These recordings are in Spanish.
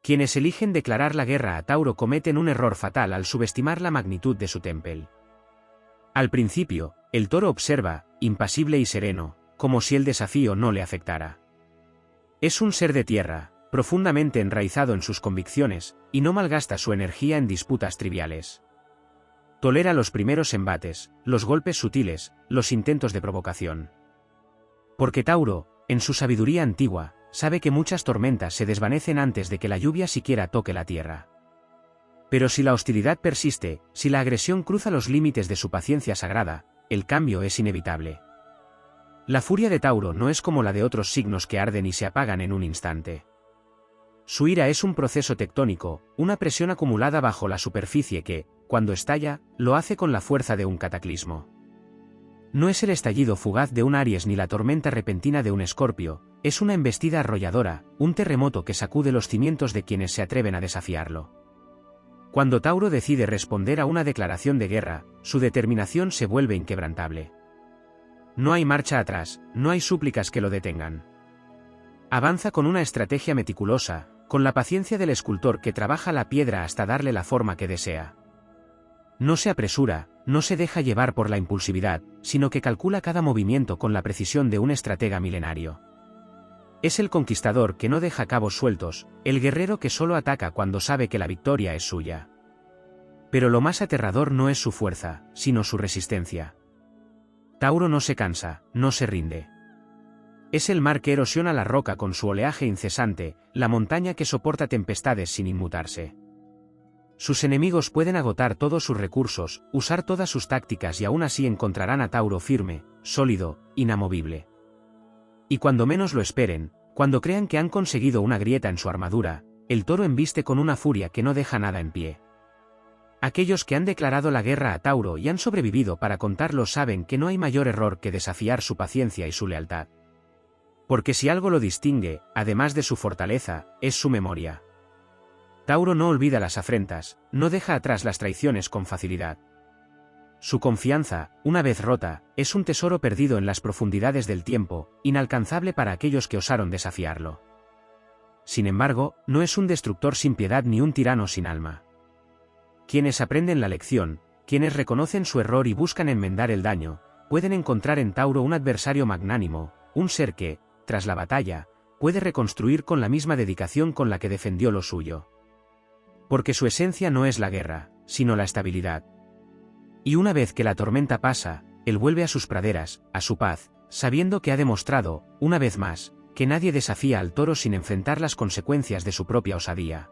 Quienes eligen declarar la guerra a Tauro cometen un error fatal al subestimar la magnitud de su temple. Al principio, el toro observa, impasible y sereno, como si el desafío no le afectara. Es un ser de tierra, profundamente enraizado en sus convicciones, y no malgasta su energía en disputas triviales. Tolera los primeros embates, los golpes sutiles, los intentos de provocación. Porque Tauro, en su sabiduría antigua, sabe que muchas tormentas se desvanecen antes de que la lluvia siquiera toque la tierra. Pero si la hostilidad persiste, si la agresión cruza los límites de su paciencia sagrada, el cambio es inevitable. La furia de Tauro no es como la de otros signos que arden y se apagan en un instante. Su ira es un proceso tectónico, una presión acumulada bajo la superficie que, cuando estalla, lo hace con la fuerza de un cataclismo. No es el estallido fugaz de un Aries ni la tormenta repentina de un Escorpio, es una embestida arrolladora, un terremoto que sacude los cimientos de quienes se atreven a desafiarlo. Cuando Tauro decide responder a una declaración de guerra, su determinación se vuelve inquebrantable. No hay marcha atrás, no hay súplicas que lo detengan. Avanza con una estrategia meticulosa, con la paciencia del escultor que trabaja la piedra hasta darle la forma que desea. No se apresura, no se deja llevar por la impulsividad, sino que calcula cada movimiento con la precisión de un estratega milenario. Es el conquistador que no deja cabos sueltos, el guerrero que solo ataca cuando sabe que la victoria es suya. Pero lo más aterrador no es su fuerza, sino su resistencia. Tauro no se cansa, no se rinde. Es el mar que erosiona la roca con su oleaje incesante, la montaña que soporta tempestades sin inmutarse. Sus enemigos pueden agotar todos sus recursos, usar todas sus tácticas y aún así encontrarán a Tauro firme, sólido, inamovible. Y cuando menos lo esperen, cuando crean que han conseguido una grieta en su armadura, el toro embiste con una furia que no deja nada en pie. Aquellos que han declarado la guerra a Tauro y han sobrevivido para contarlo saben que no hay mayor error que desafiar su paciencia y su lealtad. Porque si algo lo distingue, además de su fortaleza, es su memoria. Tauro no olvida las afrentas, no deja atrás las traiciones con facilidad. Su confianza, una vez rota, es un tesoro perdido en las profundidades del tiempo, inalcanzable para aquellos que osaron desafiarlo. Sin embargo, no es un destructor sin piedad ni un tirano sin alma. Quienes aprenden la lección, quienes reconocen su error y buscan enmendar el daño, pueden encontrar en Tauro un adversario magnánimo, un ser que, tras la batalla, puede reconstruir con la misma dedicación con la que defendió lo suyo. Porque su esencia no es la guerra, sino la estabilidad. Y una vez que la tormenta pasa, él vuelve a sus praderas, a su paz, sabiendo que ha demostrado, una vez más, que nadie desafía al toro sin enfrentar las consecuencias de su propia osadía.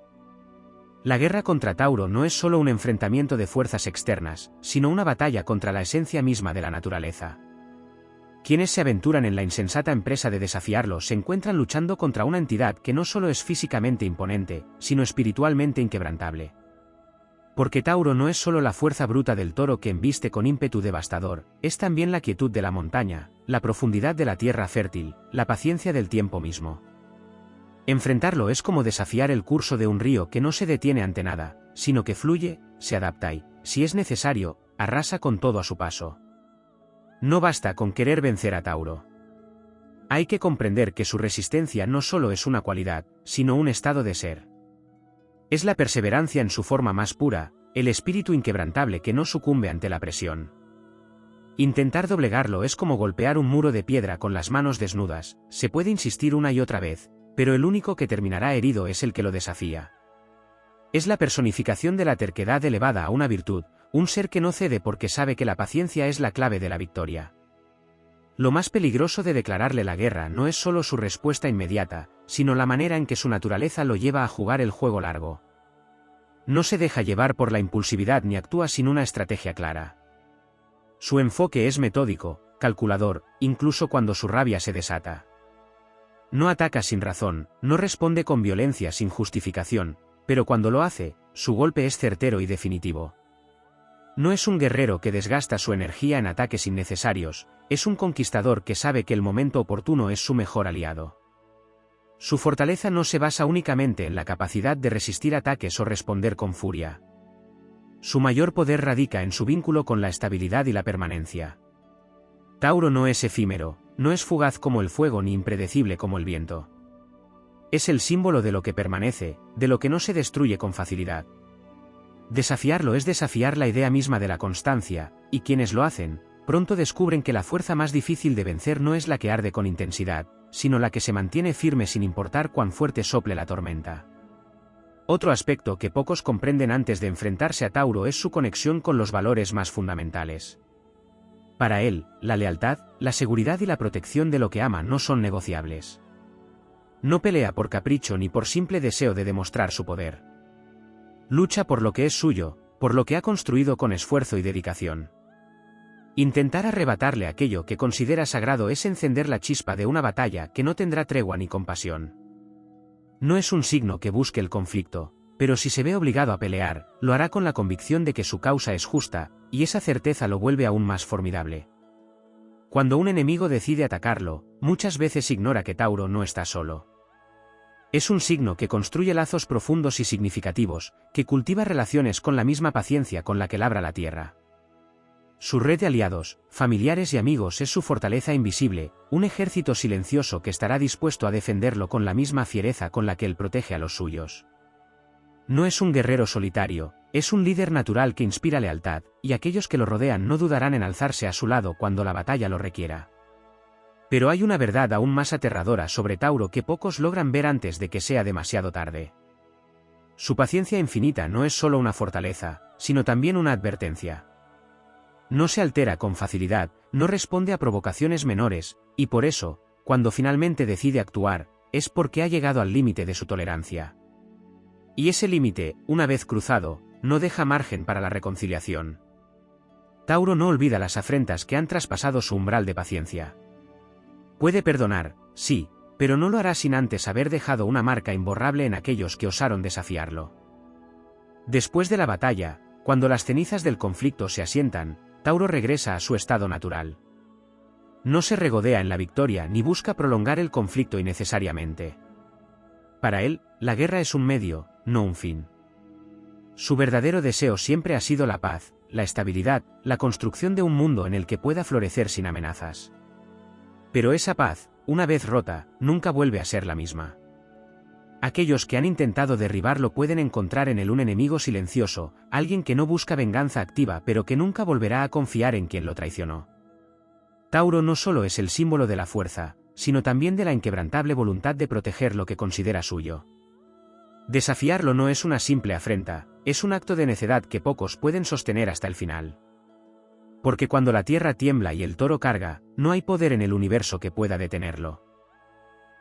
La guerra contra Tauro no es solo un enfrentamiento de fuerzas externas, sino una batalla contra la esencia misma de la naturaleza. Quienes se aventuran en la insensata empresa de desafiarlo se encuentran luchando contra una entidad que no solo es físicamente imponente, sino espiritualmente inquebrantable. Porque Tauro no es solo la fuerza bruta del toro que embiste con ímpetu devastador, es también la quietud de la montaña, la profundidad de la tierra fértil, la paciencia del tiempo mismo. Enfrentarlo es como desafiar el curso de un río que no se detiene ante nada, sino que fluye, se adapta y, si es necesario, arrasa con todo a su paso. No basta con querer vencer a Tauro. Hay que comprender que su resistencia no solo es una cualidad, sino un estado de ser. Es la perseverancia en su forma más pura, el espíritu inquebrantable que no sucumbe ante la presión. Intentar doblegarlo es como golpear un muro de piedra con las manos desnudas, se puede insistir una y otra vez, pero el único que terminará herido es el que lo desafía. Es la personificación de la terquedad elevada a una virtud, un ser que no cede porque sabe que la paciencia es la clave de la victoria. Lo más peligroso de declararle la guerra no es solo su respuesta inmediata, sino la manera en que su naturaleza lo lleva a jugar el juego largo. No se deja llevar por la impulsividad ni actúa sin una estrategia clara. Su enfoque es metódico, calculador, incluso cuando su rabia se desata. No ataca sin razón, no responde con violencia sin justificación, pero cuando lo hace, su golpe es certero y definitivo. No es un guerrero que desgasta su energía en ataques innecesarios, es un conquistador que sabe que el momento oportuno es su mejor aliado. Su fortaleza no se basa únicamente en la capacidad de resistir ataques o responder con furia. Su mayor poder radica en su vínculo con la estabilidad y la permanencia. Tauro no es efímero, no es fugaz como el fuego ni impredecible como el viento. Es el símbolo de lo que permanece, de lo que no se destruye con facilidad. Desafiarlo es desafiar la idea misma de la constancia, y quienes lo hacen, pronto descubren que la fuerza más difícil de vencer no es la que arde con intensidad, sino la que se mantiene firme sin importar cuán fuerte sople la tormenta. Otro aspecto que pocos comprenden antes de enfrentarse a Tauro es su conexión con los valores más fundamentales. Para él, la lealtad, la seguridad y la protección de lo que ama no son negociables. No pelea por capricho ni por simple deseo de demostrar su poder. Lucha por lo que es suyo, por lo que ha construido con esfuerzo y dedicación. Intentar arrebatarle aquello que considera sagrado es encender la chispa de una batalla que no tendrá tregua ni compasión. No es un signo que busque el conflicto, pero si se ve obligado a pelear, lo hará con la convicción de que su causa es justa, y esa certeza lo vuelve aún más formidable. Cuando un enemigo decide atacarlo, muchas veces ignora que Tauro no está solo. Es un signo que construye lazos profundos y significativos, que cultiva relaciones con la misma paciencia con la que labra la tierra. Su red de aliados, familiares y amigos es su fortaleza invisible, un ejército silencioso que estará dispuesto a defenderlo con la misma fiereza con la que él protege a los suyos. No es un guerrero solitario, es un líder natural que inspira lealtad, y aquellos que lo rodean no dudarán en alzarse a su lado cuando la batalla lo requiera. Pero hay una verdad aún más aterradora sobre Tauro que pocos logran ver antes de que sea demasiado tarde. Su paciencia infinita no es solo una fortaleza, sino también una advertencia. No se altera con facilidad, no responde a provocaciones menores, y por eso, cuando finalmente decide actuar, es porque ha llegado al límite de su tolerancia. Y ese límite, una vez cruzado, no deja margen para la reconciliación. Tauro no olvida las afrentas que han traspasado su umbral de paciencia. Puede perdonar, sí, pero no lo hará sin antes haber dejado una marca imborrable en aquellos que osaron desafiarlo. Después de la batalla, cuando las cenizas del conflicto se asientan, Tauro regresa a su estado natural. No se regodea en la victoria ni busca prolongar el conflicto innecesariamente. Para él, la guerra es un medio, no un fin. Su verdadero deseo siempre ha sido la paz, la estabilidad, la construcción de un mundo en el que pueda florecer sin amenazas. Pero esa paz, una vez rota, nunca vuelve a ser la misma. Aquellos que han intentado derribarlo pueden encontrar en él un enemigo silencioso, alguien que no busca venganza activa pero que nunca volverá a confiar en quien lo traicionó. Tauro no solo es el símbolo de la fuerza, sino también de la inquebrantable voluntad de proteger lo que considera suyo. Desafiarlo no es una simple afrenta, es un acto de necedad que pocos pueden sostener hasta el final. Porque cuando la tierra tiembla y el toro carga, no hay poder en el universo que pueda detenerlo.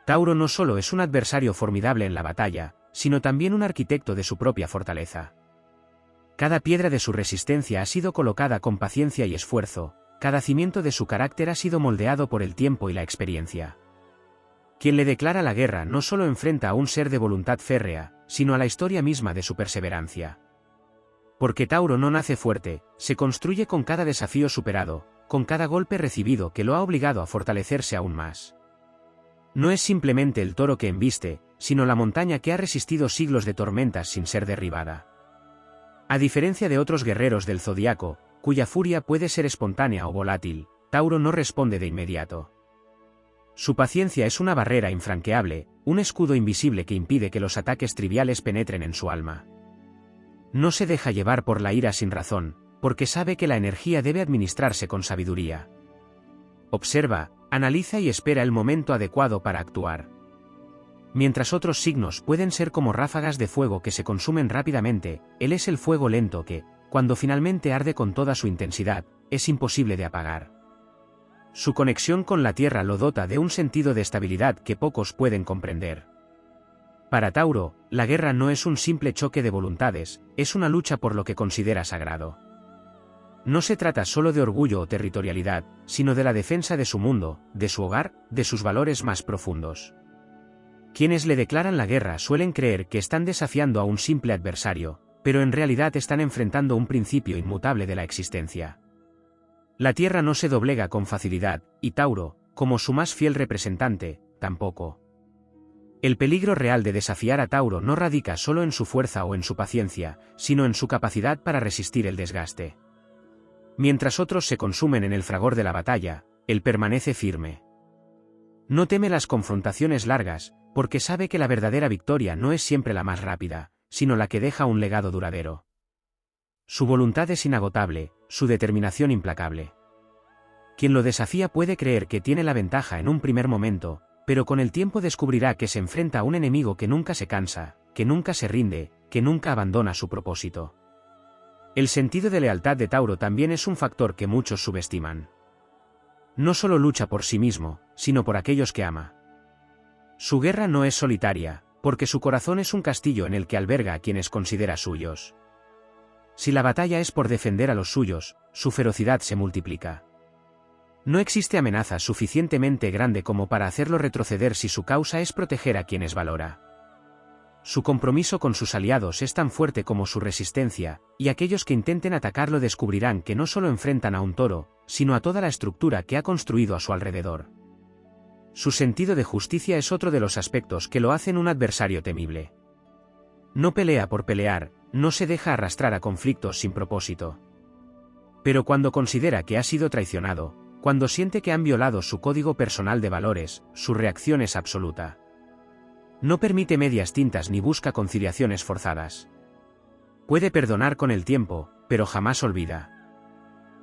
Tauro no solo es un adversario formidable en la batalla, sino también un arquitecto de su propia fortaleza. Cada piedra de su resistencia ha sido colocada con paciencia y esfuerzo, cada cimiento de su carácter ha sido moldeado por el tiempo y la experiencia. Quien le declara la guerra no solo enfrenta a un ser de voluntad férrea, sino a la historia misma de su perseverancia. Porque Tauro no nace fuerte, se construye con cada desafío superado, con cada golpe recibido que lo ha obligado a fortalecerse aún más. No es simplemente el toro que embiste, sino la montaña que ha resistido siglos de tormentas sin ser derribada. A diferencia de otros guerreros del zodiaco, cuya furia puede ser espontánea o volátil, Tauro no responde de inmediato. Su paciencia es una barrera infranqueable, un escudo invisible que impide que los ataques triviales penetren en su alma. No se deja llevar por la ira sin razón, porque sabe que la energía debe administrarse con sabiduría. Observa, analiza y espera el momento adecuado para actuar. Mientras otros signos pueden ser como ráfagas de fuego que se consumen rápidamente, él es el fuego lento que, cuando finalmente arde con toda su intensidad, es imposible de apagar. Su conexión con la tierra lo dota de un sentido de estabilidad que pocos pueden comprender. Para Tauro, la guerra no es un simple choque de voluntades, es una lucha por lo que considera sagrado. No se trata solo de orgullo o territorialidad, sino de la defensa de su mundo, de su hogar, de sus valores más profundos. Quienes le declaran la guerra suelen creer que están desafiando a un simple adversario, pero en realidad están enfrentando un principio inmutable de la existencia. La tierra no se doblega con facilidad, y Tauro, como su más fiel representante, tampoco. El peligro real de desafiar a Tauro no radica solo en su fuerza o en su paciencia, sino en su capacidad para resistir el desgaste. Mientras otros se consumen en el fragor de la batalla, él permanece firme. No teme las confrontaciones largas, porque sabe que la verdadera victoria no es siempre la más rápida, sino la que deja un legado duradero. Su voluntad es inagotable, su determinación implacable. Quien lo desafía puede creer que tiene la ventaja en un primer momento, pero con el tiempo descubrirá que se enfrenta a un enemigo que nunca se cansa, que nunca se rinde, que nunca abandona su propósito. El sentido de lealtad de Tauro también es un factor que muchos subestiman. No solo lucha por sí mismo, sino por aquellos que ama. Su guerra no es solitaria, porque su corazón es un castillo en el que alberga a quienes considera suyos. Si la batalla es por defender a los suyos, su ferocidad se multiplica. No existe amenaza suficientemente grande como para hacerlo retroceder si su causa es proteger a quienes valora. Su compromiso con sus aliados es tan fuerte como su resistencia, y aquellos que intenten atacarlo descubrirán que no solo enfrentan a un toro, sino a toda la estructura que ha construido a su alrededor. Su sentido de justicia es otro de los aspectos que lo hacen un adversario temible. No pelea por pelear, no se deja arrastrar a conflictos sin propósito. Pero cuando considera que ha sido traicionado, cuando siente que han violado su código personal de valores, su reacción es absoluta. No permite medias tintas ni busca conciliaciones forzadas. Puede perdonar con el tiempo, pero jamás olvida.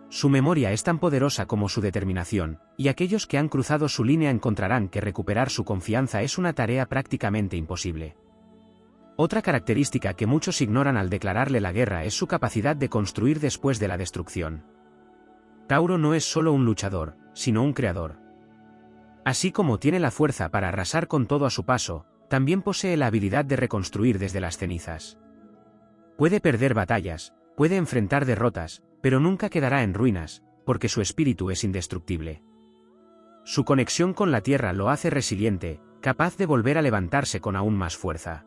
Su memoria es tan poderosa como su determinación, y aquellos que han cruzado su línea encontrarán que recuperar su confianza es una tarea prácticamente imposible. Otra característica que muchos ignoran al declararle la guerra es su capacidad de construir después de la destrucción. Tauro no es solo un luchador, sino un creador. Así como tiene la fuerza para arrasar con todo a su paso, también posee la habilidad de reconstruir desde las cenizas. Puede perder batallas, puede enfrentar derrotas, pero nunca quedará en ruinas, porque su espíritu es indestructible. Su conexión con la tierra lo hace resiliente, capaz de volver a levantarse con aún más fuerza.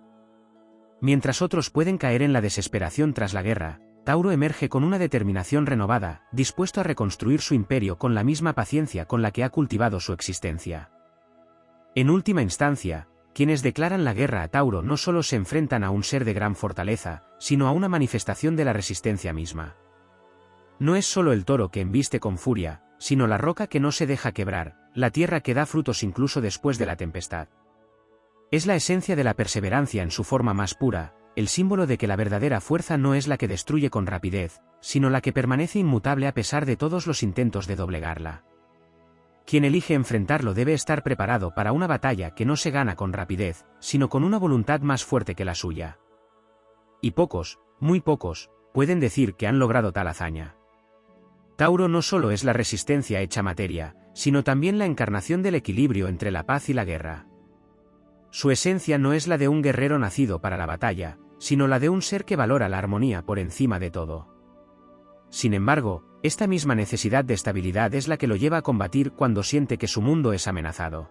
Mientras otros pueden caer en la desesperación tras la guerra, Tauro emerge con una determinación renovada, dispuesto a reconstruir su imperio con la misma paciencia con la que ha cultivado su existencia. En última instancia, quienes declaran la guerra a Tauro no solo se enfrentan a un ser de gran fortaleza, sino a una manifestación de la resistencia misma. No es solo el toro que embiste con furia, sino la roca que no se deja quebrar, la tierra que da frutos incluso después de la tempestad. Es la esencia de la perseverancia en su forma más pura, el símbolo de que la verdadera fuerza no es la que destruye con rapidez, sino la que permanece inmutable a pesar de todos los intentos de doblegarla. Quien elige enfrentarlo debe estar preparado para una batalla que no se gana con rapidez, sino con una voluntad más fuerte que la suya. Y pocos, muy pocos, pueden decir que han logrado tal hazaña. Tauro no solo es la resistencia hecha materia, sino también la encarnación del equilibrio entre la paz y la guerra. Su esencia no es la de un guerrero nacido para la batalla, sino la de un ser que valora la armonía por encima de todo. Sin embargo, esta misma necesidad de estabilidad es la que lo lleva a combatir cuando siente que su mundo es amenazado.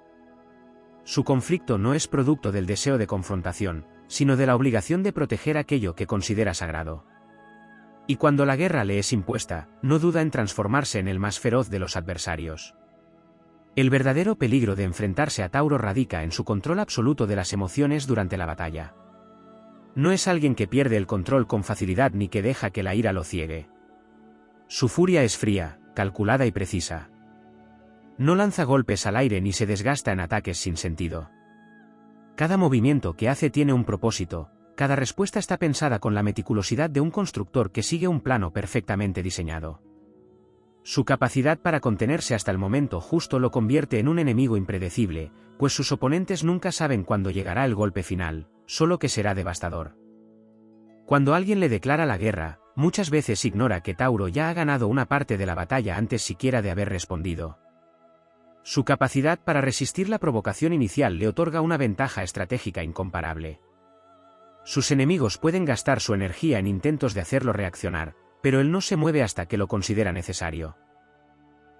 Su conflicto no es producto del deseo de confrontación, sino de la obligación de proteger aquello que considera sagrado. Y cuando la guerra le es impuesta, no duda en transformarse en el más feroz de los adversarios. El verdadero peligro de enfrentarse a Tauro radica en su control absoluto de las emociones durante la batalla. No es alguien que pierde el control con facilidad ni que deja que la ira lo ciegue. Su furia es fría, calculada y precisa. No lanza golpes al aire ni se desgasta en ataques sin sentido. Cada movimiento que hace tiene un propósito, cada respuesta está pensada con la meticulosidad de un constructor que sigue un plano perfectamente diseñado. Su capacidad para contenerse hasta el momento justo lo convierte en un enemigo impredecible, pues sus oponentes nunca saben cuándo llegará el golpe final, solo que será devastador. Cuando alguien le declara la guerra, muchas veces ignora que Tauro ya ha ganado una parte de la batalla antes siquiera de haber respondido. Su capacidad para resistir la provocación inicial le otorga una ventaja estratégica incomparable. Sus enemigos pueden gastar su energía en intentos de hacerlo reaccionar, pero él no se mueve hasta que lo considera necesario.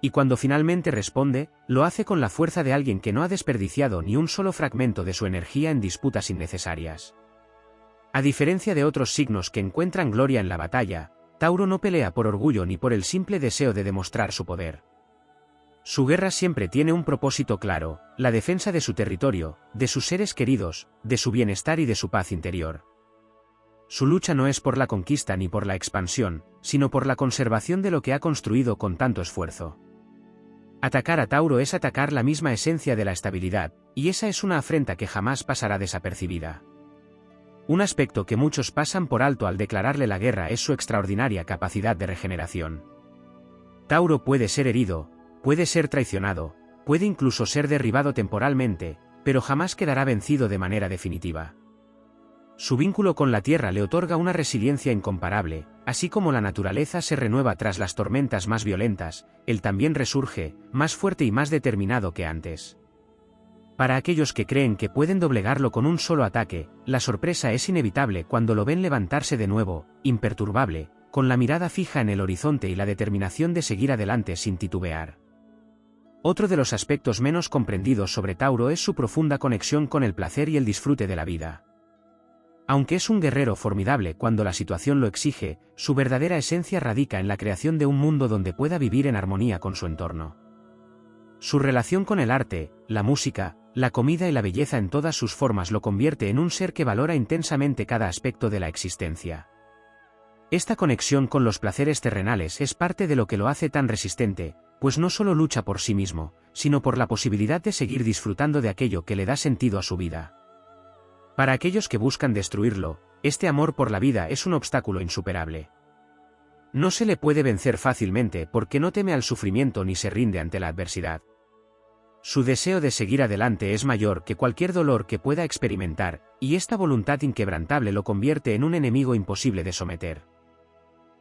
Y cuando finalmente responde, lo hace con la fuerza de alguien que no ha desperdiciado ni un solo fragmento de su energía en disputas innecesarias. A diferencia de otros signos que encuentran gloria en la batalla, Tauro no pelea por orgullo ni por el simple deseo de demostrar su poder. Su guerra siempre tiene un propósito claro, la defensa de su territorio, de sus seres queridos, de su bienestar y de su paz interior. Su lucha no es por la conquista ni por la expansión, sino por la conservación de lo que ha construido con tanto esfuerzo. Atacar a Tauro es atacar la misma esencia de la estabilidad, y esa es una afrenta que jamás pasará desapercibida. Un aspecto que muchos pasan por alto al declararle la guerra es su extraordinaria capacidad de regeneración. Tauro puede ser herido, puede ser traicionado, puede incluso ser derribado temporalmente, pero jamás quedará vencido de manera definitiva. Su vínculo con la tierra le otorga una resiliencia incomparable, así como la naturaleza se renueva tras las tormentas más violentas, él también resurge, más fuerte y más determinado que antes. Para aquellos que creen que pueden doblegarlo con un solo ataque, la sorpresa es inevitable cuando lo ven levantarse de nuevo, imperturbable, con la mirada fija en el horizonte y la determinación de seguir adelante sin titubear. Otro de los aspectos menos comprendidos sobre Tauro es su profunda conexión con el placer y el disfrute de la vida. Aunque es un guerrero formidable cuando la situación lo exige, su verdadera esencia radica en la creación de un mundo donde pueda vivir en armonía con su entorno. Su relación con el arte, la música, la comida y la belleza en todas sus formas lo convierte en un ser que valora intensamente cada aspecto de la existencia. Esta conexión con los placeres terrenales es parte de lo que lo hace tan resistente, pues no solo lucha por sí mismo, sino por la posibilidad de seguir disfrutando de aquello que le da sentido a su vida. Para aquellos que buscan destruirlo, este amor por la vida es un obstáculo insuperable. No se le puede vencer fácilmente porque no teme al sufrimiento ni se rinde ante la adversidad. Su deseo de seguir adelante es mayor que cualquier dolor que pueda experimentar, y esta voluntad inquebrantable lo convierte en un enemigo imposible de someter.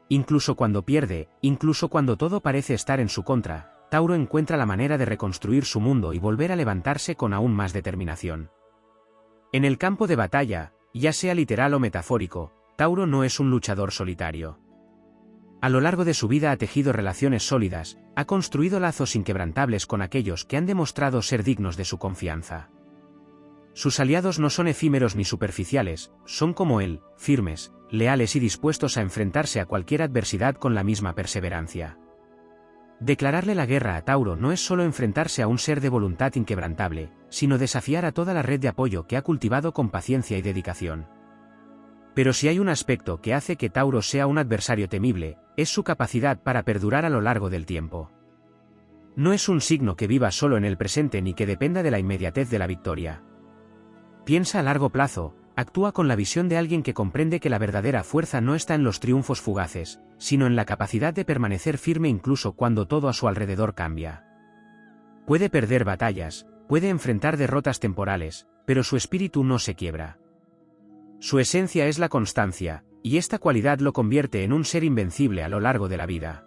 Incluso cuando pierde, incluso cuando todo parece estar en su contra, Tauro encuentra la manera de reconstruir su mundo y volver a levantarse con aún más determinación. En el campo de batalla, ya sea literal o metafórico, Tauro no es un luchador solitario. A lo largo de su vida ha tejido relaciones sólidas, ha construido lazos inquebrantables con aquellos que han demostrado ser dignos de su confianza. Sus aliados no son efímeros ni superficiales, son como él, firmes, leales y dispuestos a enfrentarse a cualquier adversidad con la misma perseverancia. Declararle la guerra a Tauro no es solo enfrentarse a un ser de voluntad inquebrantable, sino desafiar a toda la red de apoyo que ha cultivado con paciencia y dedicación. Pero si hay un aspecto que hace que Tauro sea un adversario temible, es su capacidad para perdurar a lo largo del tiempo. No es un signo que viva solo en el presente ni que dependa de la inmediatez de la victoria. Piensa a largo plazo, actúa con la visión de alguien que comprende que la verdadera fuerza no está en los triunfos fugaces, sino en la capacidad de permanecer firme incluso cuando todo a su alrededor cambia. Puede perder batallas, puede enfrentar derrotas temporales, pero su espíritu no se quiebra. Su esencia es la constancia, y esta cualidad lo convierte en un ser invencible a lo largo de la vida.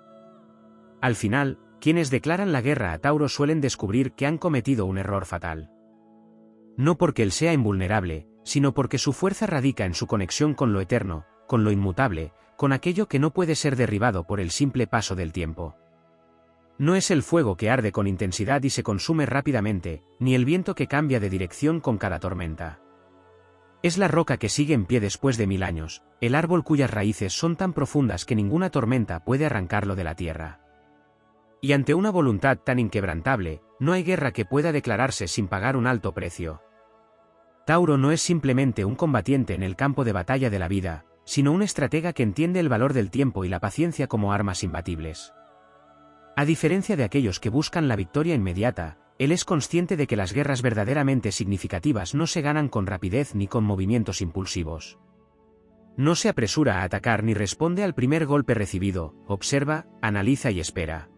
Al final, quienes declaran la guerra a Tauro suelen descubrir que han cometido un error fatal. No porque él sea invulnerable, sino porque su fuerza radica en su conexión con lo eterno, con lo inmutable, con aquello que no puede ser derribado por el simple paso del tiempo. No es el fuego que arde con intensidad y se consume rápidamente, ni el viento que cambia de dirección con cada tormenta. Es la roca que sigue en pie después de 1000 años, el árbol cuyas raíces son tan profundas que ninguna tormenta puede arrancarlo de la tierra. Y ante una voluntad tan inquebrantable, no hay guerra que pueda declararse sin pagar un alto precio. Tauro no es simplemente un combatiente en el campo de batalla de la vida, sino un estratega que entiende el valor del tiempo y la paciencia como armas imbatibles. A diferencia de aquellos que buscan la victoria inmediata, él es consciente de que las guerras verdaderamente significativas no se ganan con rapidez ni con movimientos impulsivos. No se apresura a atacar ni responde al primer golpe recibido, observa, analiza y espera.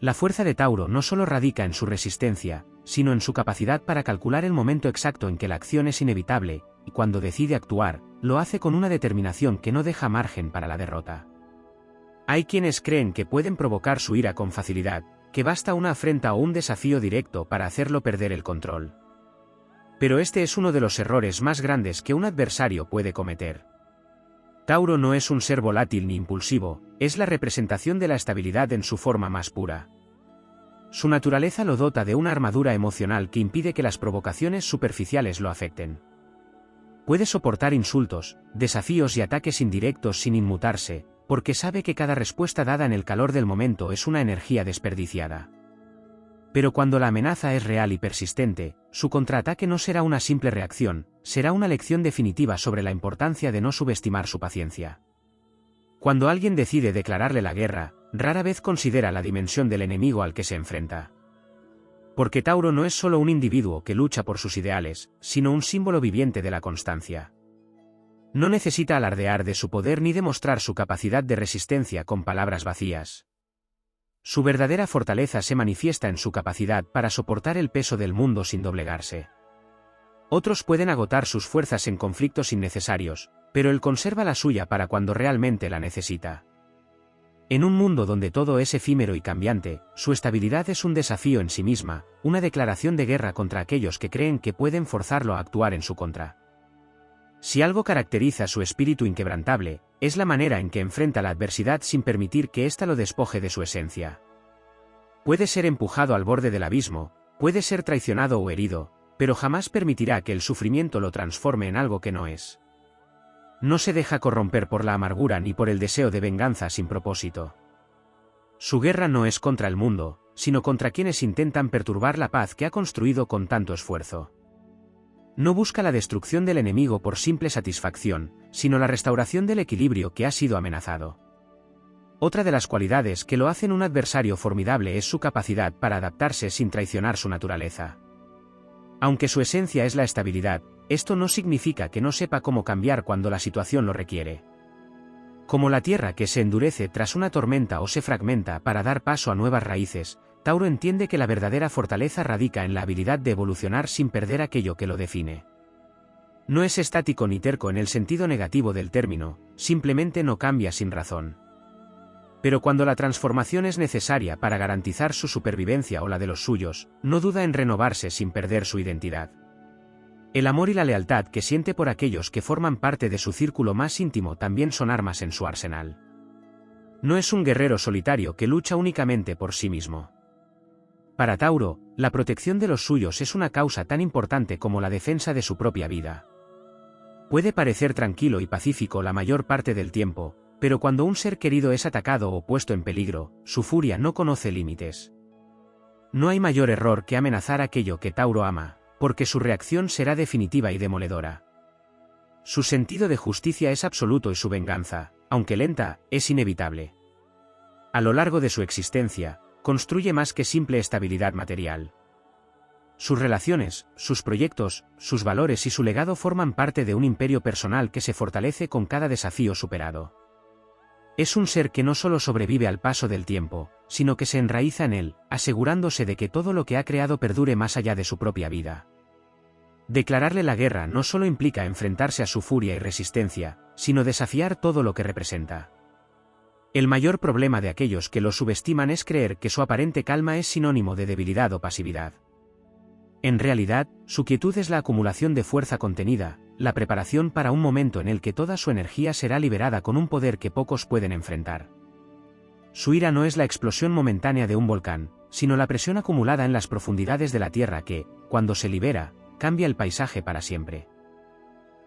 La fuerza de Tauro no solo radica en su resistencia, sino en su capacidad para calcular el momento exacto en que la acción es inevitable, y cuando decide actuar, lo hace con una determinación que no deja margen para la derrota. Hay quienes creen que pueden provocar su ira con facilidad, que basta una afrenta o un desafío directo para hacerlo perder el control. Pero este es uno de los errores más grandes que un adversario puede cometer. Tauro no es un ser volátil ni impulsivo, es la representación de la estabilidad en su forma más pura. Su naturaleza lo dota de una armadura emocional que impide que las provocaciones superficiales lo afecten. Puede soportar insultos, desafíos y ataques indirectos sin inmutarse, porque sabe que cada respuesta dada en el calor del momento es una energía desperdiciada. Pero cuando la amenaza es real y persistente, su contraataque no será una simple reacción, será una lección definitiva sobre la importancia de no subestimar su paciencia. Cuando alguien decide declararle la guerra, rara vez considera la dimensión del enemigo al que se enfrenta. Porque Tauro no es solo un individuo que lucha por sus ideales, sino un símbolo viviente de la constancia. No necesita alardear de su poder ni demostrar su capacidad de resistencia con palabras vacías. Su verdadera fortaleza se manifiesta en su capacidad para soportar el peso del mundo sin doblegarse. Otros pueden agotar sus fuerzas en conflictos innecesarios, pero él conserva la suya para cuando realmente la necesita. En un mundo donde todo es efímero y cambiante, su estabilidad es un desafío en sí misma, una declaración de guerra contra aquellos que creen que pueden forzarlo a actuar en su contra. Si algo caracteriza su espíritu inquebrantable, es la manera en que enfrenta la adversidad sin permitir que ésta lo despoje de su esencia. Puede ser empujado al borde del abismo, puede ser traicionado o herido, pero jamás permitirá que el sufrimiento lo transforme en algo que no es. No se deja corromper por la amargura ni por el deseo de venganza sin propósito. Su guerra no es contra el mundo, sino contra quienes intentan perturbar la paz que ha construido con tanto esfuerzo. No busca la destrucción del enemigo por simple satisfacción, sino la restauración del equilibrio que ha sido amenazado. Otra de las cualidades que lo hacen un adversario formidable es su capacidad para adaptarse sin traicionar su naturaleza. Aunque su esencia es la estabilidad, esto no significa que no sepa cómo cambiar cuando la situación lo requiere. Como la tierra que se endurece tras una tormenta o se fragmenta para dar paso a nuevas raíces, Tauro entiende que la verdadera fortaleza radica en la habilidad de evolucionar sin perder aquello que lo define. No es estático ni terco en el sentido negativo del término, simplemente no cambia sin razón. Pero cuando la transformación es necesaria para garantizar su supervivencia o la de los suyos, no duda en renovarse sin perder su identidad. El amor y la lealtad que siente por aquellos que forman parte de su círculo más íntimo también son armas en su arsenal. No es un guerrero solitario que lucha únicamente por sí mismo. Para Tauro, la protección de los suyos es una causa tan importante como la defensa de su propia vida. Puede parecer tranquilo y pacífico la mayor parte del tiempo, pero cuando un ser querido es atacado o puesto en peligro, su furia no conoce límites. No hay mayor error que amenazar aquello que Tauro ama, porque su reacción será definitiva y demoledora. Su sentido de justicia es absoluto y su venganza, aunque lenta, es inevitable. A lo largo de su existencia, construye más que simple estabilidad material. Sus relaciones, sus proyectos, sus valores y su legado forman parte de un imperio personal que se fortalece con cada desafío superado. Es un ser que no solo sobrevive al paso del tiempo, sino que se enraiza en él, asegurándose de que todo lo que ha creado perdure más allá de su propia vida. Declararle la guerra no solo implica enfrentarse a su furia y resistencia, sino desafiar todo lo que representa. El mayor problema de aquellos que lo subestiman es creer que su aparente calma es sinónimo de debilidad o pasividad. En realidad, su quietud es la acumulación de fuerza contenida, la preparación para un momento en el que toda su energía será liberada con un poder que pocos pueden enfrentar. Su ira no es la explosión momentánea de un volcán, sino la presión acumulada en las profundidades de la tierra que, cuando se libera, cambia el paisaje para siempre.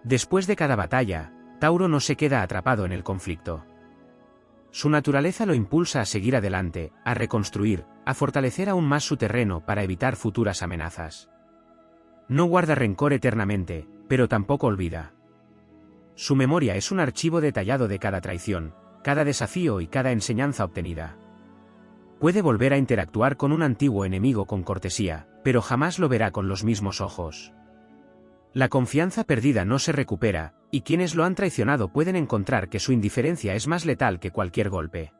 Después de cada batalla, Tauro no se queda atrapado en el conflicto. Su naturaleza lo impulsa a seguir adelante, a reconstruir, a fortalecer aún más su terreno para evitar futuras amenazas. No guarda rencor eternamente, pero tampoco olvida. Su memoria es un archivo detallado de cada traición, cada desafío y cada enseñanza obtenida. Puede volver a interactuar con un antiguo enemigo con cortesía, pero jamás lo verá con los mismos ojos. La confianza perdida no se recupera, y quienes lo han traicionado pueden encontrar que su indiferencia es más letal que cualquier golpe.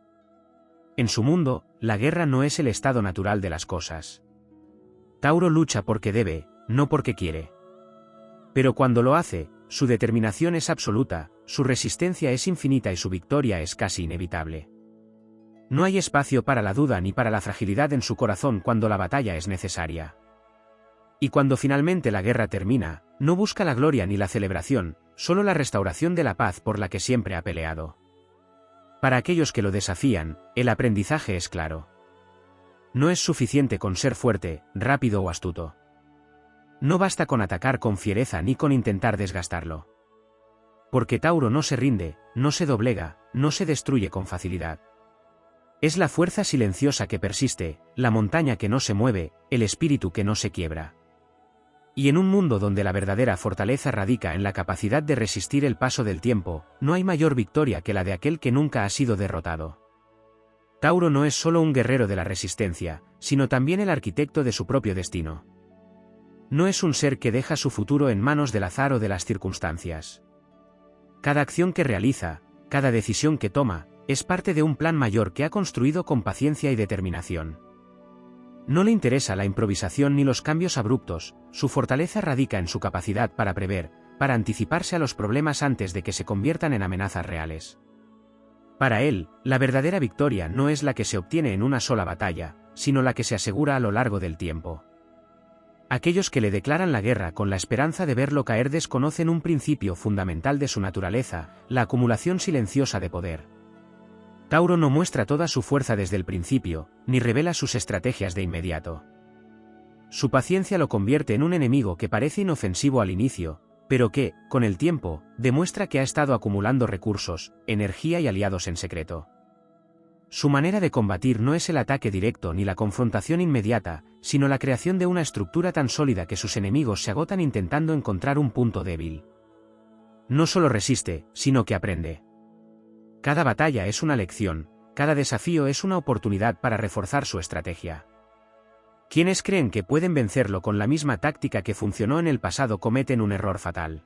En su mundo, la guerra no es el estado natural de las cosas. Tauro lucha porque debe, no porque quiere. Pero cuando lo hace, su determinación es absoluta, su resistencia es infinita y su victoria es casi inevitable. No hay espacio para la duda ni para la fragilidad en su corazón cuando la batalla es necesaria. Y cuando finalmente la guerra termina, no busca la gloria ni la celebración, solo la restauración de la paz por la que siempre ha peleado. Para aquellos que lo desafían, el aprendizaje es claro. No es suficiente con ser fuerte, rápido o astuto. No basta con atacar con fiereza ni con intentar desgastarlo. Porque Tauro no se rinde, no se doblega, no se destruye con facilidad. Es la fuerza silenciosa que persiste, la montaña que no se mueve, el espíritu que no se quiebra. Y en un mundo donde la verdadera fortaleza radica en la capacidad de resistir el paso del tiempo, no hay mayor victoria que la de aquel que nunca ha sido derrotado. Tauro no es solo un guerrero de la resistencia, sino también el arquitecto de su propio destino. No es un ser que deja su futuro en manos del azar o de las circunstancias. Cada acción que realiza, cada decisión que toma, es parte de un plan mayor que ha construido con paciencia y determinación. No le interesa la improvisación ni los cambios abruptos, su fortaleza radica en su capacidad para prever, para anticiparse a los problemas antes de que se conviertan en amenazas reales. Para él, la verdadera victoria no es la que se obtiene en una sola batalla, sino la que se asegura a lo largo del tiempo. Aquellos que le declaran la guerra con la esperanza de verlo caer desconocen un principio fundamental de su naturaleza, la acumulación silenciosa de poder. Tauro no muestra toda su fuerza desde el principio, ni revela sus estrategias de inmediato. Su paciencia lo convierte en un enemigo que parece inofensivo al inicio, pero que, con el tiempo, demuestra que ha estado acumulando recursos, energía y aliados en secreto. Su manera de combatir no es el ataque directo ni la confrontación inmediata, sino la creación de una estructura tan sólida que sus enemigos se agotan intentando encontrar un punto débil. No solo resiste, sino que aprende. Cada batalla es una lección, cada desafío es una oportunidad para reforzar su estrategia. Quienes creen que pueden vencerlo con la misma táctica que funcionó en el pasado cometen un error fatal.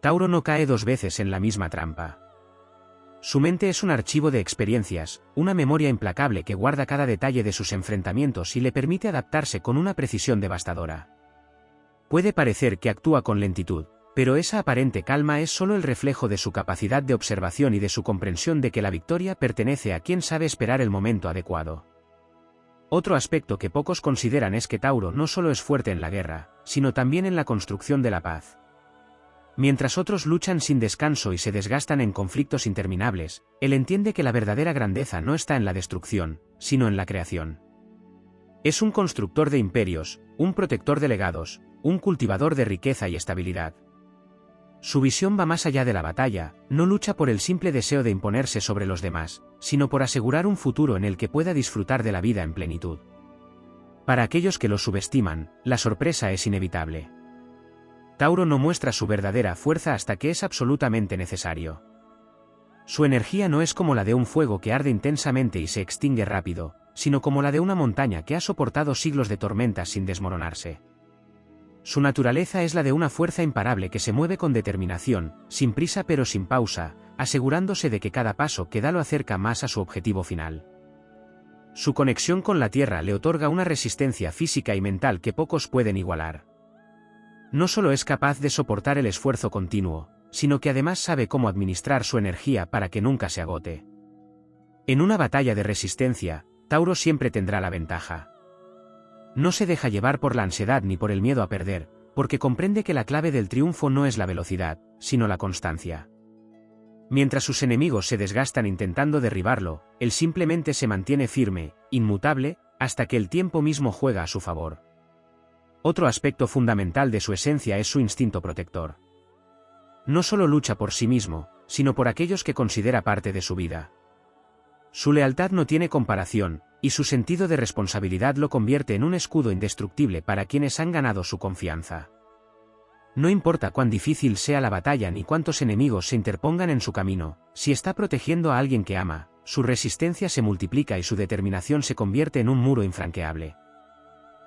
Tauro no cae dos veces en la misma trampa. Su mente es un archivo de experiencias, una memoria implacable que guarda cada detalle de sus enfrentamientos y le permite adaptarse con una precisión devastadora. Puede parecer que actúa con lentitud, pero esa aparente calma es solo el reflejo de su capacidad de observación y de su comprensión de que la victoria pertenece a quien sabe esperar el momento adecuado. Otro aspecto que pocos consideran es que Tauro no solo es fuerte en la guerra, sino también en la construcción de la paz. Mientras otros luchan sin descanso y se desgastan en conflictos interminables, él entiende que la verdadera grandeza no está en la destrucción, sino en la creación. Es un constructor de imperios, un protector de legados, un cultivador de riqueza y estabilidad. Su visión va más allá de la batalla, no lucha por el simple deseo de imponerse sobre los demás, sino por asegurar un futuro en el que pueda disfrutar de la vida en plenitud. Para aquellos que lo subestiman, la sorpresa es inevitable. Tauro no muestra su verdadera fuerza hasta que es absolutamente necesario. Su energía no es como la de un fuego que arde intensamente y se extingue rápido, sino como la de una montaña que ha soportado siglos de tormentas sin desmoronarse. Su naturaleza es la de una fuerza imparable que se mueve con determinación, sin prisa pero sin pausa, asegurándose de que cada paso que da lo acerca más a su objetivo final. Su conexión con la Tierra le otorga una resistencia física y mental que pocos pueden igualar. No solo es capaz de soportar el esfuerzo continuo, sino que además sabe cómo administrar su energía para que nunca se agote. En una batalla de resistencia, Tauro siempre tendrá la ventaja. No se deja llevar por la ansiedad ni por el miedo a perder, porque comprende que la clave del triunfo no es la velocidad, sino la constancia. Mientras sus enemigos se desgastan intentando derribarlo, él simplemente se mantiene firme, inmutable, hasta que el tiempo mismo juega a su favor. Otro aspecto fundamental de su esencia es su instinto protector. No solo lucha por sí mismo, sino por aquellos que considera parte de su vida. Su lealtad no tiene comparación, y su sentido de responsabilidad lo convierte en un escudo indestructible para quienes han ganado su confianza. No importa cuán difícil sea la batalla ni cuántos enemigos se interpongan en su camino, si está protegiendo a alguien que ama, su resistencia se multiplica y su determinación se convierte en un muro infranqueable.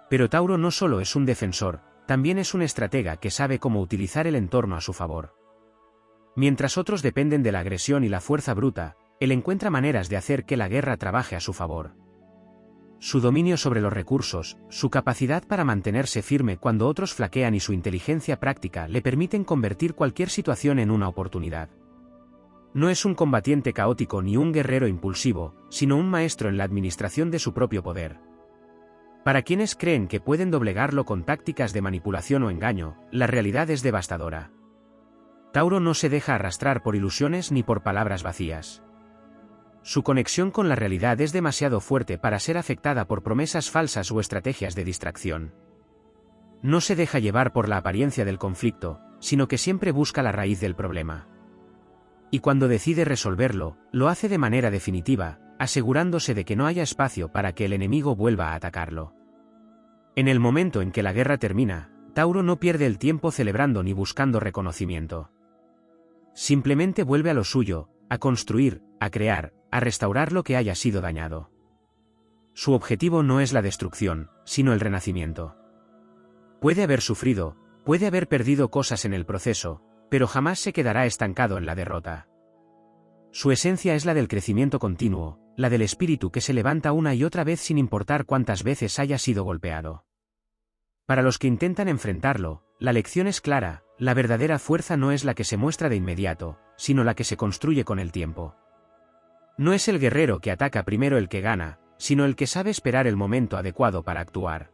Pero Tauro no solo es un defensor, también es un estratega que sabe cómo utilizar el entorno a su favor. Mientras otros dependen de la agresión y la fuerza bruta, él encuentra maneras de hacer que la guerra trabaje a su favor. Su dominio sobre los recursos, su capacidad para mantenerse firme cuando otros flaquean y su inteligencia práctica le permiten convertir cualquier situación en una oportunidad. No es un combatiente caótico ni un guerrero impulsivo, sino un maestro en la administración de su propio poder. Para quienes creen que pueden doblegarlo con tácticas de manipulación o engaño, la realidad es devastadora. Tauro no se deja arrastrar por ilusiones ni por palabras vacías. Su conexión con la realidad es demasiado fuerte para ser afectada por promesas falsas o estrategias de distracción. No se deja llevar por la apariencia del conflicto, sino que siempre busca la raíz del problema. Y cuando decide resolverlo, lo hace de manera definitiva, asegurándose de que no haya espacio para que el enemigo vuelva a atacarlo. En el momento en que la guerra termina, Tauro no pierde el tiempo celebrando ni buscando reconocimiento. Simplemente vuelve a lo suyo, a construir, a crear, a restaurar lo que haya sido dañado. Su objetivo no es la destrucción, sino el renacimiento. Puede haber sufrido, puede haber perdido cosas en el proceso, pero jamás se quedará estancado en la derrota. Su esencia es la del crecimiento continuo, la del espíritu que se levanta una y otra vez sin importar cuántas veces haya sido golpeado. Para los que intentan enfrentarlo, la lección es clara: la verdadera fuerza no es la que se muestra de inmediato, sino la que se construye con el tiempo. No es el guerrero que ataca primero el que gana, sino el que sabe esperar el momento adecuado para actuar.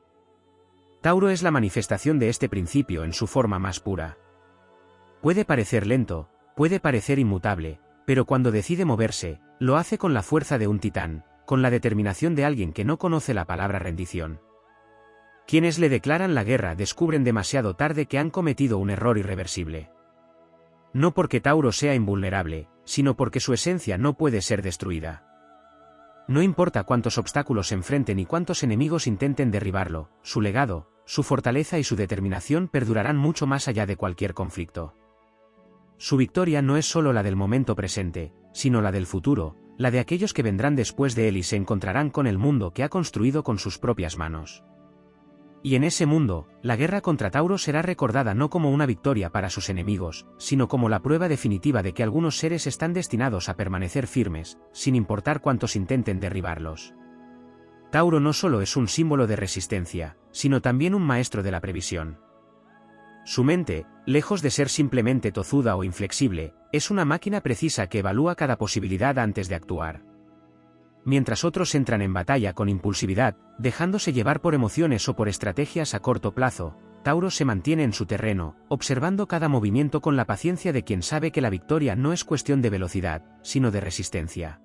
Tauro es la manifestación de este principio en su forma más pura. Puede parecer lento, puede parecer inmutable, pero cuando decide moverse, lo hace con la fuerza de un titán, con la determinación de alguien que no conoce la palabra rendición. Quienes le declaran la guerra descubren demasiado tarde que han cometido un error irreversible. No porque Tauro sea invulnerable, sino porque su esencia no puede ser destruida. No importa cuántos obstáculos enfrenten y cuántos enemigos intenten derribarlo, su legado, su fortaleza y su determinación perdurarán mucho más allá de cualquier conflicto. Su victoria no es solo la del momento presente, sino la del futuro, la de aquellos que vendrán después de él y se encontrarán con el mundo que ha construido con sus propias manos. Y en ese mundo, la guerra contra Tauro será recordada no como una victoria para sus enemigos, sino como la prueba definitiva de que algunos seres están destinados a permanecer firmes, sin importar cuántos intenten derribarlos. Tauro no solo es un símbolo de resistencia, sino también un maestro de la previsión. Su mente, lejos de ser simplemente tozuda o inflexible, es una máquina precisa que evalúa cada posibilidad antes de actuar. Mientras otros entran en batalla con impulsividad, dejándose llevar por emociones o por estrategias a corto plazo, Tauro se mantiene en su terreno, observando cada movimiento con la paciencia de quien sabe que la victoria no es cuestión de velocidad, sino de resistencia.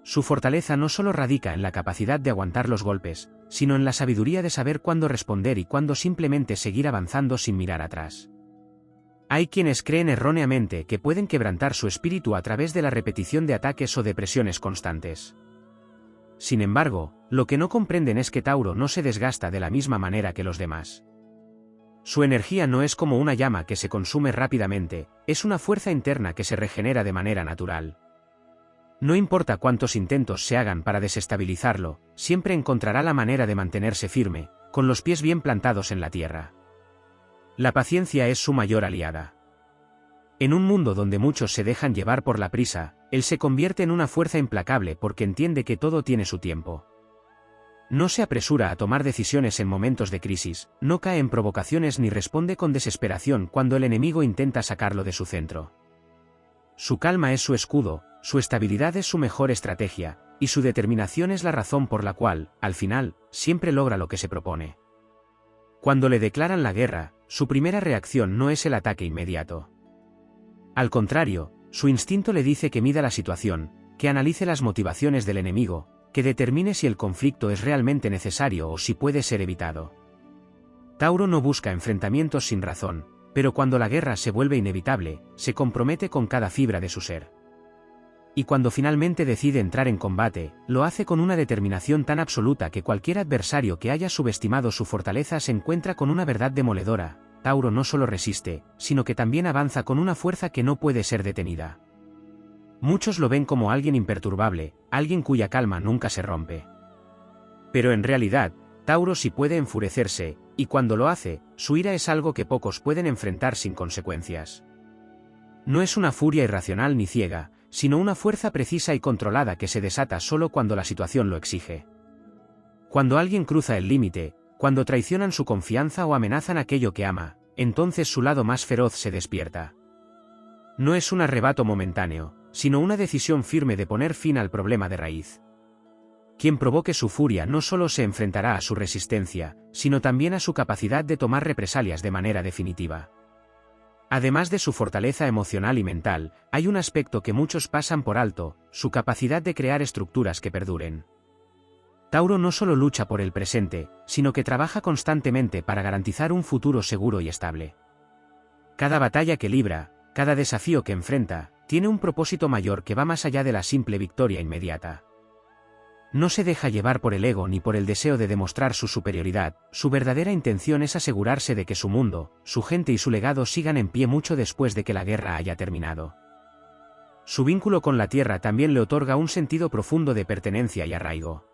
Su fortaleza no solo radica en la capacidad de aguantar los golpes, sino en la sabiduría de saber cuándo responder y cuándo simplemente seguir avanzando sin mirar atrás. Hay quienes creen erróneamente que pueden quebrantar su espíritu a través de la repetición de ataques o de presiones constantes. Sin embargo, lo que no comprenden es que Tauro no se desgasta de la misma manera que los demás. Su energía no es como una llama que se consume rápidamente, es una fuerza interna que se regenera de manera natural. No importa cuántos intentos se hagan para desestabilizarlo, siempre encontrará la manera de mantenerse firme, con los pies bien plantados en la tierra. La paciencia es su mayor aliada. En un mundo donde muchos se dejan llevar por la prisa, él se convierte en una fuerza implacable porque entiende que todo tiene su tiempo. No se apresura a tomar decisiones en momentos de crisis, no cae en provocaciones ni responde con desesperación cuando el enemigo intenta sacarlo de su centro. Su calma es su escudo, su estabilidad es su mejor estrategia, y su determinación es la razón por la cual, al final, siempre logra lo que se propone. Cuando le declaran la guerra, su primera reacción no es el ataque inmediato. Al contrario, su instinto le dice que mida la situación, que analice las motivaciones del enemigo, que determine si el conflicto es realmente necesario o si puede ser evitado. Tauro no busca enfrentamientos sin razón, pero cuando la guerra se vuelve inevitable, se compromete con cada fibra de su ser. Y cuando finalmente decide entrar en combate, lo hace con una determinación tan absoluta que cualquier adversario que haya subestimado su fortaleza se encuentra con una verdad demoledora: Tauro no solo resiste, sino que también avanza con una fuerza que no puede ser detenida. Muchos lo ven como alguien imperturbable, alguien cuya calma nunca se rompe. Pero en realidad, Tauro sí puede enfurecerse, y cuando lo hace, su ira es algo que pocos pueden enfrentar sin consecuencias. No es una furia irracional ni ciega, sino una fuerza precisa y controlada que se desata solo cuando la situación lo exige. Cuando alguien cruza el límite, cuando traicionan su confianza o amenazan aquello que ama, entonces su lado más feroz se despierta. No es un arrebato momentáneo, sino una decisión firme de poner fin al problema de raíz. Quien provoque su furia no solo se enfrentará a su resistencia, sino también a su capacidad de tomar represalias de manera definitiva. Además de su fortaleza emocional y mental, hay un aspecto que muchos pasan por alto: su capacidad de crear estructuras que perduren. Tauro no solo lucha por el presente, sino que trabaja constantemente para garantizar un futuro seguro y estable. Cada batalla que libra, cada desafío que enfrenta, tiene un propósito mayor que va más allá de la simple victoria inmediata. No se deja llevar por el ego ni por el deseo de demostrar su superioridad, su verdadera intención es asegurarse de que su mundo, su gente y su legado sigan en pie mucho después de que la guerra haya terminado. Su vínculo con la tierra también le otorga un sentido profundo de pertenencia y arraigo.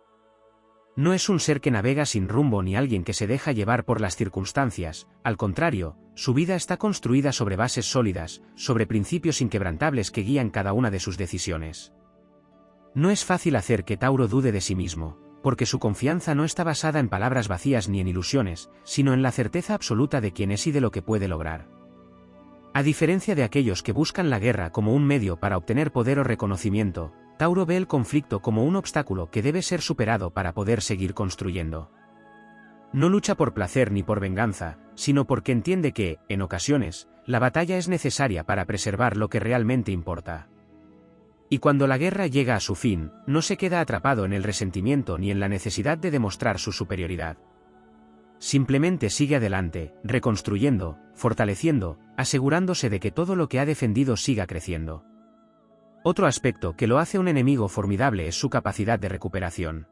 No es un ser que navega sin rumbo ni alguien que se deja llevar por las circunstancias, al contrario, su vida está construida sobre bases sólidas, sobre principios inquebrantables que guían cada una de sus decisiones. No es fácil hacer que Tauro dude de sí mismo, porque su confianza no está basada en palabras vacías ni en ilusiones, sino en la certeza absoluta de quién es y de lo que puede lograr. A diferencia de aquellos que buscan la guerra como un medio para obtener poder o reconocimiento, Tauro ve el conflicto como un obstáculo que debe ser superado para poder seguir construyendo. No lucha por placer ni por venganza, sino porque entiende que, en ocasiones, la batalla es necesaria para preservar lo que realmente importa. Y cuando la guerra llega a su fin, no se queda atrapado en el resentimiento ni en la necesidad de demostrar su superioridad. Simplemente sigue adelante, reconstruyendo, fortaleciendo, asegurándose de que todo lo que ha defendido siga creciendo. Otro aspecto que lo hace un enemigo formidable es su capacidad de recuperación.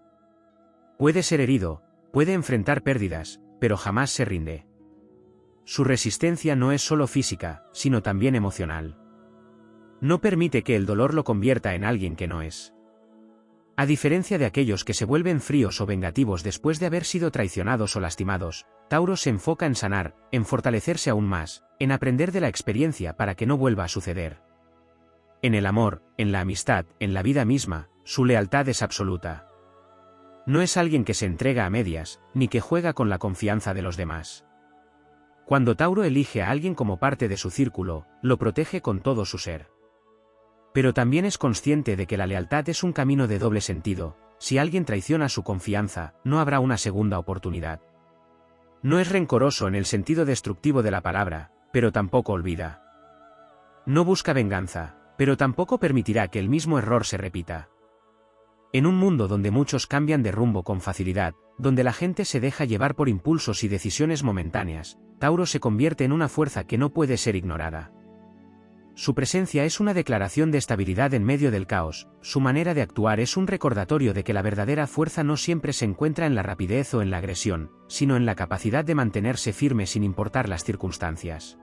Puede ser herido, puede enfrentar pérdidas, pero jamás se rinde. Su resistencia no es solo física, sino también emocional. No permite que el dolor lo convierta en alguien que no es. A diferencia de aquellos que se vuelven fríos o vengativos después de haber sido traicionados o lastimados, Tauro se enfoca en sanar, en fortalecerse aún más, en aprender de la experiencia para que no vuelva a suceder. En el amor, en la amistad, en la vida misma, su lealtad es absoluta. No es alguien que se entrega a medias, ni que juega con la confianza de los demás. Cuando Tauro elige a alguien como parte de su círculo, lo protege con todo su ser. Pero también es consciente de que la lealtad es un camino de doble sentido. Si alguien traiciona su confianza, no habrá una segunda oportunidad. No es rencoroso en el sentido destructivo de la palabra, pero tampoco olvida. No busca venganza, pero tampoco permitirá que el mismo error se repita. En un mundo donde muchos cambian de rumbo con facilidad, donde la gente se deja llevar por impulsos y decisiones momentáneas, Tauro se convierte en una fuerza que no puede ser ignorada. Su presencia es una declaración de estabilidad en medio del caos, su manera de actuar es un recordatorio de que la verdadera fuerza no siempre se encuentra en la rapidez o en la agresión, sino en la capacidad de mantenerse firme sin importar las circunstancias.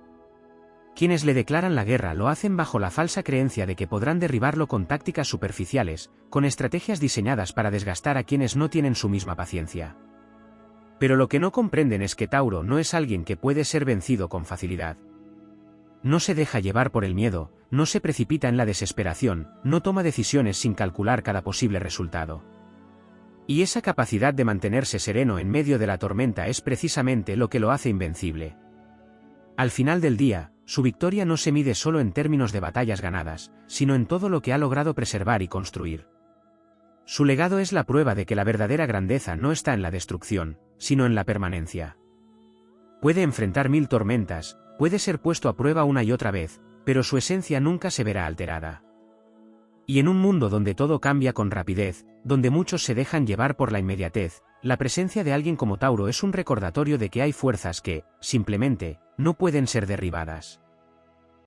Quienes le declaran la guerra lo hacen bajo la falsa creencia de que podrán derribarlo con tácticas superficiales, con estrategias diseñadas para desgastar a quienes no tienen su misma paciencia. Pero lo que no comprenden es que Tauro no es alguien que puede ser vencido con facilidad. No se deja llevar por el miedo, no se precipita en la desesperación, no toma decisiones sin calcular cada posible resultado. Y esa capacidad de mantenerse sereno en medio de la tormenta es precisamente lo que lo hace invencible. Al final del día, su victoria no se mide solo en términos de batallas ganadas, sino en todo lo que ha logrado preservar y construir. Su legado es la prueba de que la verdadera grandeza no está en la destrucción, sino en la permanencia. Puede enfrentar 1000 tormentas, puede ser puesto a prueba una y otra vez, pero su esencia nunca se verá alterada. Y en un mundo donde todo cambia con rapidez, donde muchos se dejan llevar por la inmediatez, la presencia de alguien como Tauro es un recordatorio de que hay fuerzas que, simplemente, no pueden ser derribadas.